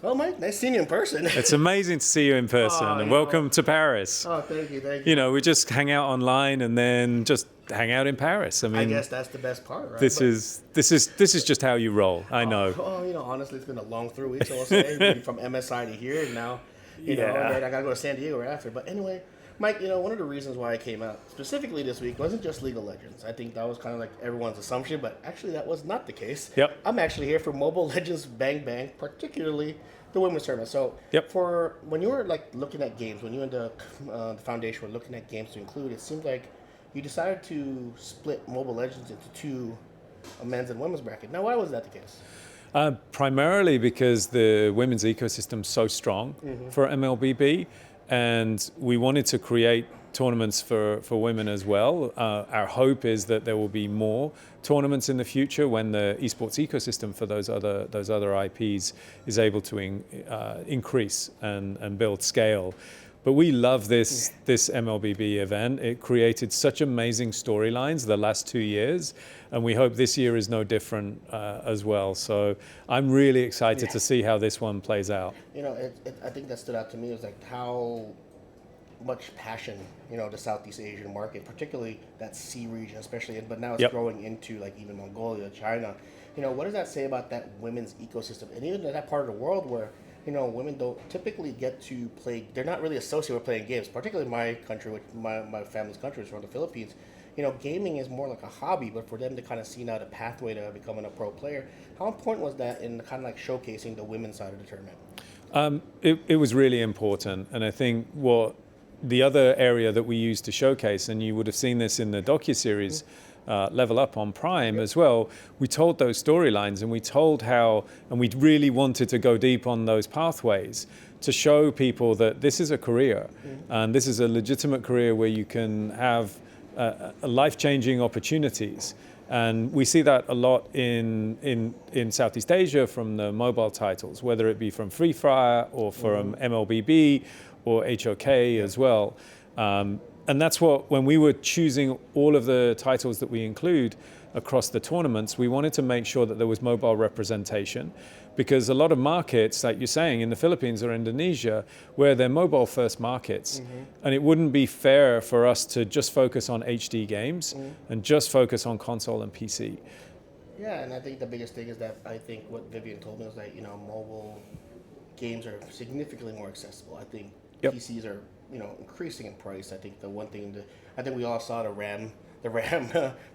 Well, Mike, nice seeing you in person. It's amazing to see you in person, and welcome to Paris. Oh, thank you. You know, we just hang out online and then just hang out in Paris. I I mean, guess that's the best part, right? this is just how you roll. I know. Well, honestly, it's been a long 3 weeks, I will say. Maybe from MSI to here, and now, you know, Yeah. and I got to go to San Diego right after. But anyway, Mike, one of the reasons why I came out specifically this week wasn't just League of Legends. I think that was kind of like everyone's assumption, but actually that was not the case. Yep. I'm actually here for Mobile Legends Bang Bang, particularly the women's tournament. So Yep. for when you were like looking at games, when you and the foundation were looking at games to include, it seemed like you decided to split Mobile Legends into two, a men's and women's bracket. Now, why was that the case? Primarily because the women's ecosystem is so strong for MLBB, and we wanted to create tournaments for women as well. Our hope is that there will be more tournaments in the future when the esports ecosystem for those other IPs is able to increase and build scale. But we love this MLBB event. It created such amazing storylines the last 2 years, and we hope this year is no different as well. So I'm really excited to see how this one plays out. I think that stood out to me was like how much passion, the Southeast Asian market, particularly that C region, especially, but now it's growing into like even Mongolia, China. What does that say about that women's ecosystem, and even that part of the world where women don't typically get to play. They're not really associated with playing games, particularly my country, which my family's country is from the Philippines. Gaming is more like a hobby, but for them to kind of see now the pathway to becoming a pro player, how important was that in kind of like showcasing the women's side of the tournament? It was really important, and I think what the other area that we used to showcase, and you would have seen this in the docuseries, Level Up on Prime as well, we told those storylines, and we told how, and we really wanted to go deep on those pathways to show people that this is a career, and this is a legitimate career where you can have life-changing opportunities. And we see that a lot in Southeast Asia from the mobile titles, whether it be from Free Fire or from MLBB or HOK as well. And that's what, when we were choosing all of the titles that we include across the tournaments, we wanted to make sure that there was mobile representation, because a lot of markets, like you're saying, in the Philippines or Indonesia, where they're mobile first markets, and it wouldn't be fair for us to just focus on HD games and just focus on console and PC. Yeah, and I think the biggest thing is that I think what Vivian told me was that, mobile games are significantly more accessible. I think PCs are, increasing in price. I think the one thing I think we all saw the RAM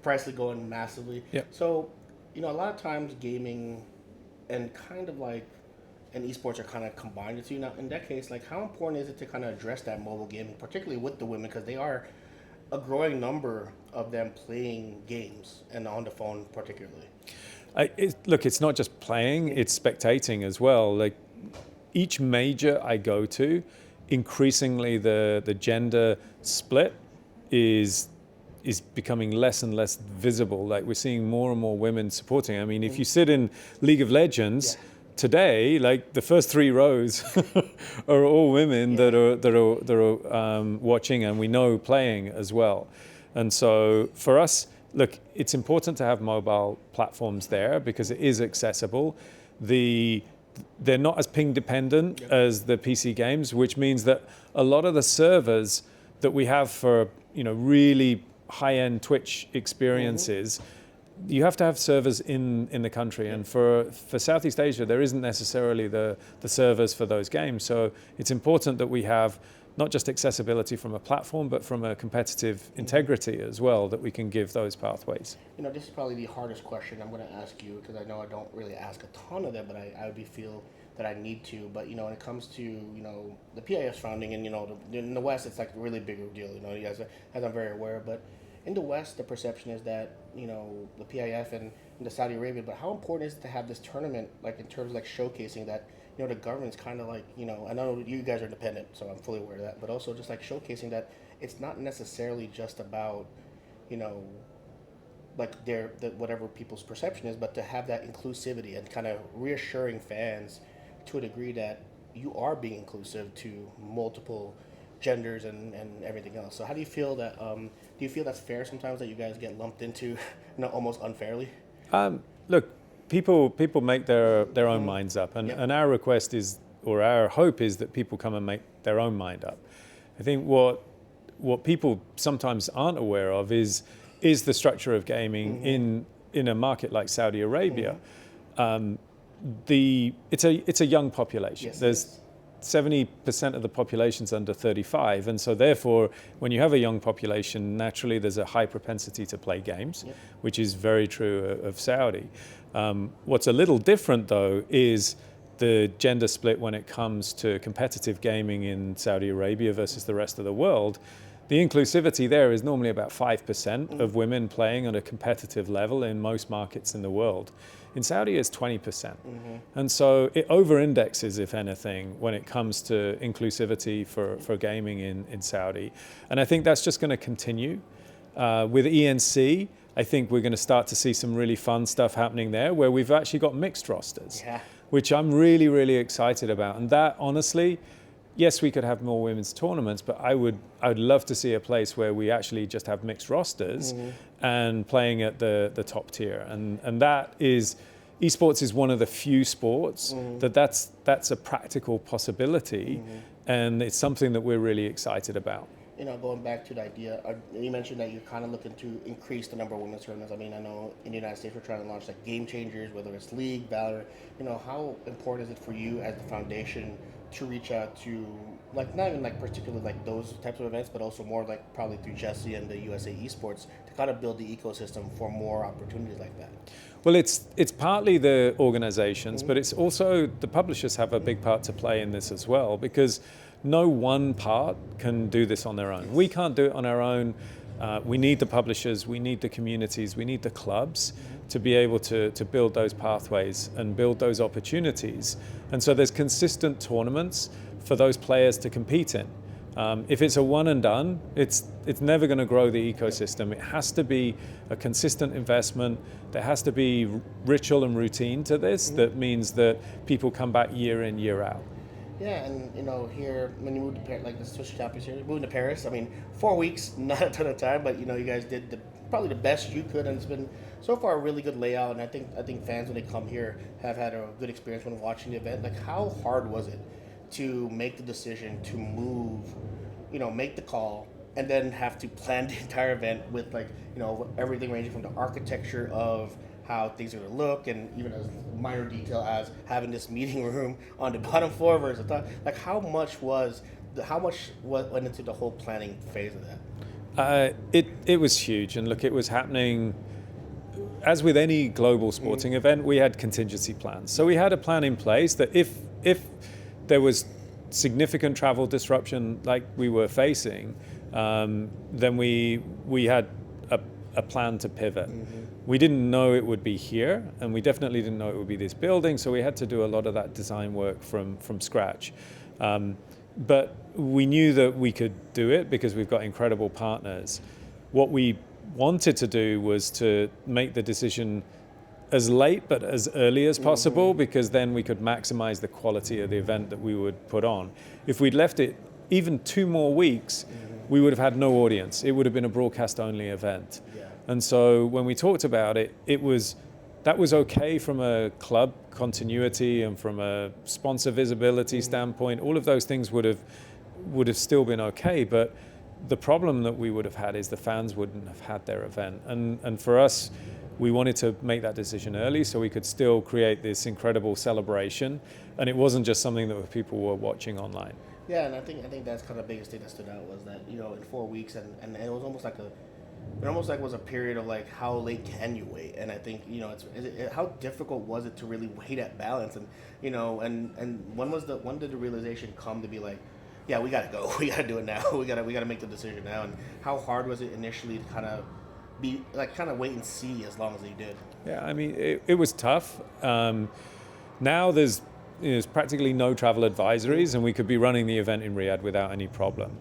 price going massively. So, a lot of times gaming and kind of like and esports are kind of combined the two. Now, in that case, like how important is it to kind of address that mobile gaming, particularly with the women, because they are a growing number of them playing games and on the phone particularly? Look, it's not just playing, it's spectating as well. Like each major I go to, increasingly the gender split is becoming less and less visible. Like we're seeing more and more women supporting. I mean, if you sit in League of Legends today, like the first 3 rows are all women that are watching, and we know playing as well. And so for us, look, it's important to have mobile platforms there because it is accessible. They're not as ping dependent as the PC games, which means that a lot of the servers that we have for really high-end Twitch experiences, you have to have servers in the country, and for Southeast Asia there isn't necessarily the servers for those games. So it's important that we have not just accessibility from a platform, but from a competitive integrity as well, that we can give those pathways. This is probably the hardest question I'm going to ask you, because I know I don't really ask a ton of them, but I would feel that I need to. But when it comes to the PIF's founding, and in the West it's like a really big deal. You guys, as I'm very aware, but in the West the perception is that the PIF and the Saudi Arabia. But how important is it to have this tournament, like in terms of like showcasing that the government's kind of like, I know you guys are independent, so I'm fully aware of that, but also just like showcasing that it's not necessarily just about, like whatever people's perception is, but to have that inclusivity and kind of reassuring fans to a degree that you are being inclusive to multiple genders and everything else. So how do you feel that, do you feel that's fair sometimes that you guys get lumped into, almost unfairly? Look, people make their own minds up, and our request is, or our hope is, that people come and make their own mind up. I think what people sometimes aren't aware of is the structure of gaming in a market like Saudi Arabia. It's a young population. Yes, There's 70% of the population's under 35, and so therefore, when you have a young population, naturally there's a high propensity to play games, which is very true of Saudi. What's a little different, though, is the gender split when it comes to competitive gaming in Saudi Arabia versus the rest of the world. The inclusivity there is normally about 5% of women playing at a competitive level in most markets in the world. In Saudi, it's 20%. And so it over-indexes, if anything, when it comes to inclusivity for gaming in Saudi. And I think that's just going to continue. With ENC, I think we're going to start to see some really fun stuff happening there, where we've actually got mixed rosters, which I'm really, really excited about. And that, honestly, yes, we could have more women's tournaments, but I would love to see a place where we actually just have mixed rosters and playing at the top tier. And that is, esports is one of the few sports that's a practical possibility, and it's something that we're really excited about. You know, going back to the idea, you mentioned that you're kind of looking to increase the number of women's tournaments. I mean, I know in the United States we're trying to launch like game changers, whether it's League, Valor. You know, how important is it for you as the foundation to reach out to, like, not even like particularly like those types of events, but also more like probably through Jesse and the USA Esports to kind of build the ecosystem for more opportunities like that? Well, it's partly the organizations, but it's also the publishers have a big part to play in this as well, because no one part can do this on their own. We can't do it on our own. We need the publishers, we need the communities, we need the clubs to be able to build those pathways and build those opportunities. And so there's consistent tournaments for those players to compete in. If it's a one and done, it's never going to grow the ecosystem. It has to be a consistent investment. There has to be ritual and routine to this that means that people come back year in, year out. Yeah, and you know, here when you moved to Paris, like the Swiss Champions here, moving to Paris. I mean, 4 weeks, not a ton of time, but you know, you guys did probably the best you could, and it's been so far a really good layout. And I think fans when they come here have had a good experience when watching the event. Like, how hard was it to make the decision to move, you know, make the call, and then have to plan the entire event with, like, you know, everything ranging from the architecture of how things are going to look, and even a minor detail as having this meeting room on the bottom floor versus the top. Like, how much went into the whole planning phase of that? It was huge, and look, it was happening. As with any global sporting event, we had contingency plans. So we had a plan in place that if there was significant travel disruption like we were facing, then we had a plan to pivot. We didn't know it would be here, and we definitely didn't know it would be this building, so we had to do a lot of that design work from scratch. But we knew that we could do it because we've got incredible partners. What we wanted to do was to make the decision as late but as early as possible, because then we could maximize the quality of the event that we would put on. If we'd left it even 2 more weeks, we would have had no audience. It would have been a broadcast-only event. And so when we talked about it, that was okay from a club continuity and from a sponsor visibility standpoint. All of those things would have still been okay, but the problem that we would have had is the fans wouldn't have had their event. And for us, we wanted to make that decision early so we could still create this incredible celebration, and it wasn't just something that people were watching online. Yeah, and I think that's kind of the biggest thing that stood out was that, you know, in 4 weeks, and it was almost like was a period of like, how late can you wait? And I think, you know, how difficult was it to really wait at balance? And, you know, and when did the realization come to be like, yeah, we gotta go, we gotta do it now, we gotta make the decision now? And how hard was it initially to kind of wait and see as long as you did? Yeah, I mean, it was tough. Now there's practically no travel advisories, and we could be running the event in Riyadh without any problem.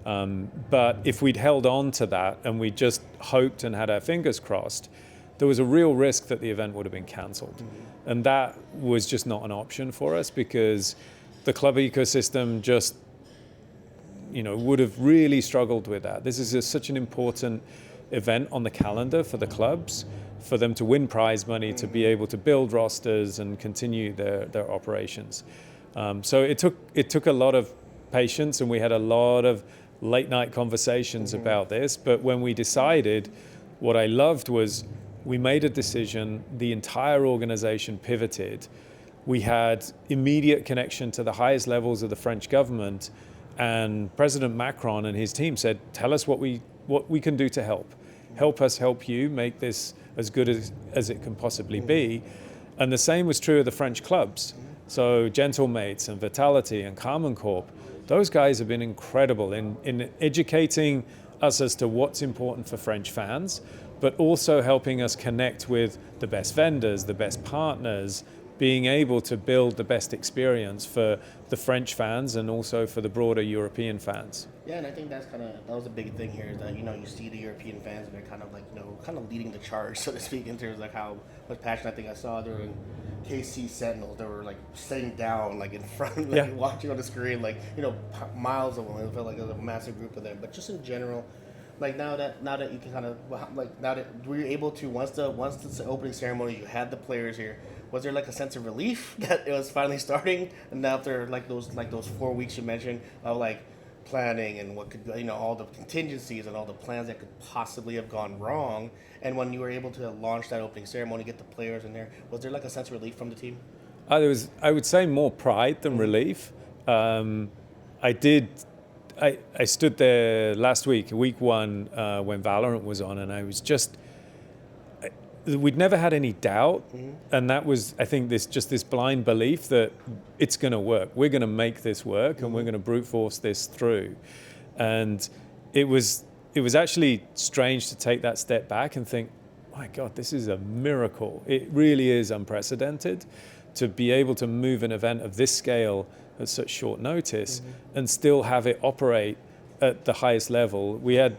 But if we'd held on to that and we just hoped and had our fingers crossed, there was a real risk that the event would have been cancelled. And that was just not an option for us, because the club ecosystem just, you know, would have really struggled with that. This is such an important event on the calendar for the clubs, for them to win prize money, to be able to build rosters and continue their operations. So it took a lot of patience, and we had a lot of late night conversations about this. But when we decided, what I loved was we made a decision, the entire organization pivoted. We had immediate connection to the highest levels of the French government, and President Macron and his team said, tell us what we can do to help us help you make this as good as it can possibly be. And the same was true of the French clubs. So Gentlemates and Vitality and Carmen Corp, those guys have been incredible in educating us as to what's important for French fans, but also helping us connect with the best vendors, the best partners, being able to build the best experience for the French fans and also for the broader European fans. Yeah, and I think that was a big thing here, is that, you see the European fans, and they're kind of like, kind of leading the charge, so to speak, in terms of like how much passion I think I saw during KC Sentinels. They were like sitting down, like in front, like watching on the screen, like, miles away. It felt like there was a massive group of them. But just in general, like now that you can kind of, like now that were you able to, once the opening ceremony, you had the players here, was there like a sense of relief that it was finally starting? And after like those 4 weeks you mentioned of like planning and what could, all the contingencies and all the plans that could possibly have gone wrong, and when you were able to launch that opening ceremony, get the players in there, was there like a sense of relief from the team? There was, I would say, more pride than relief. I stood there last week, week one, when Valorant was on, and I was just, we'd never had any doubt, and that was, I think, this blind belief that it's going to work. We're going to make this work, and we're going to brute force this through. And it was actually strange to take that step back and think, my God, this is a miracle. It really is unprecedented to be able to move an event of this scale at such short notice and still have it operate at the highest level. We had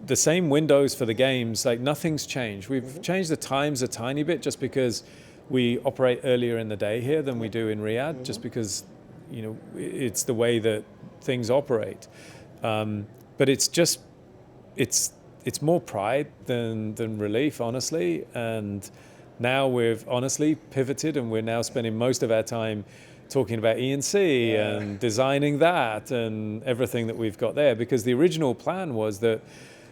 the same windows for the games, like nothing's changed. We've changed the times a tiny bit just because we operate earlier in the day here than we do in Riyadh, just because, it's the way that things operate. But it's more pride than relief, honestly. And now we've honestly pivoted, and we're now spending most of our time talking about E&C and designing that and everything that we've got there, because the original plan was that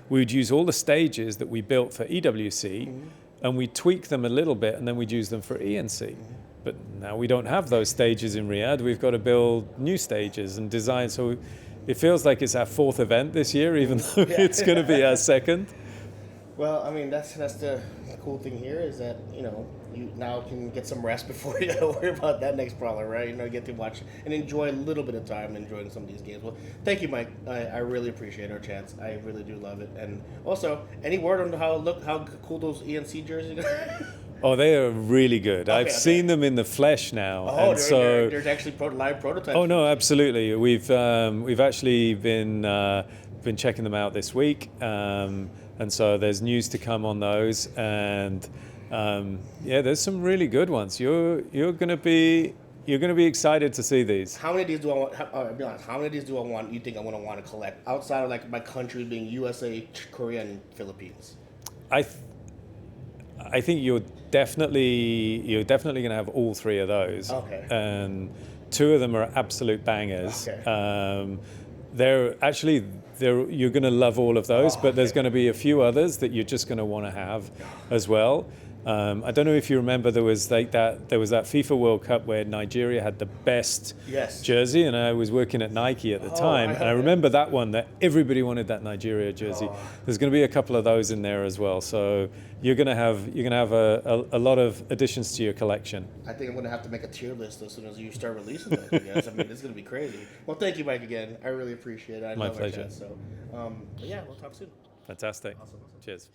we would use all the stages that we built for EWC and we'd tweak them a little bit, and then we'd use them for E&C. But now we don't have those stages in Riyadh. We've got to build new stages and design. So it feels like it's our fourth event this year, even though it's going to be our second. Well, I mean, that's the cool thing here, is that, you now can get some rest before you gotta worry about that next brawler, right? Get to watch and enjoy a little bit of time enjoying some of these games. Well, thank you, Mike. I really appreciate our chance. I really do love it. And also, any word on how cool those ENC jerseys are? Oh, they are really good. I've seen them in the flesh now. Oh, there's actually live prototypes. Oh no, absolutely. We've actually been checking them out this week, and so there's news to come on those. And there's some really good ones. You're gonna be excited to see these. How many of these do I want? Be honest. How many of these do I want? You think I'm gonna want to collect outside of like my country being USA, Korea, and Philippines? I think you're definitely going to have all three of those. Okay. And two of them are absolute bangers. Okay. You're going to love all of those, but there's going to be a few others that you're just going to want to have as well. I don't know if you remember, there was that FIFA World Cup where Nigeria had the best jersey, and I was working at Nike at the time, and I remember that one, that everybody wanted that Nigeria jersey. There's going to be a couple of those in there as well, so you're going to have a lot of additions to your collection. I think I'm going to have to make a tier list as soon as you start releasing those. I mean, it's going to be crazy. Well, thank you, Mike, again. I really appreciate it. My pleasure. So, we'll talk soon. Fantastic. Awesome. Cheers.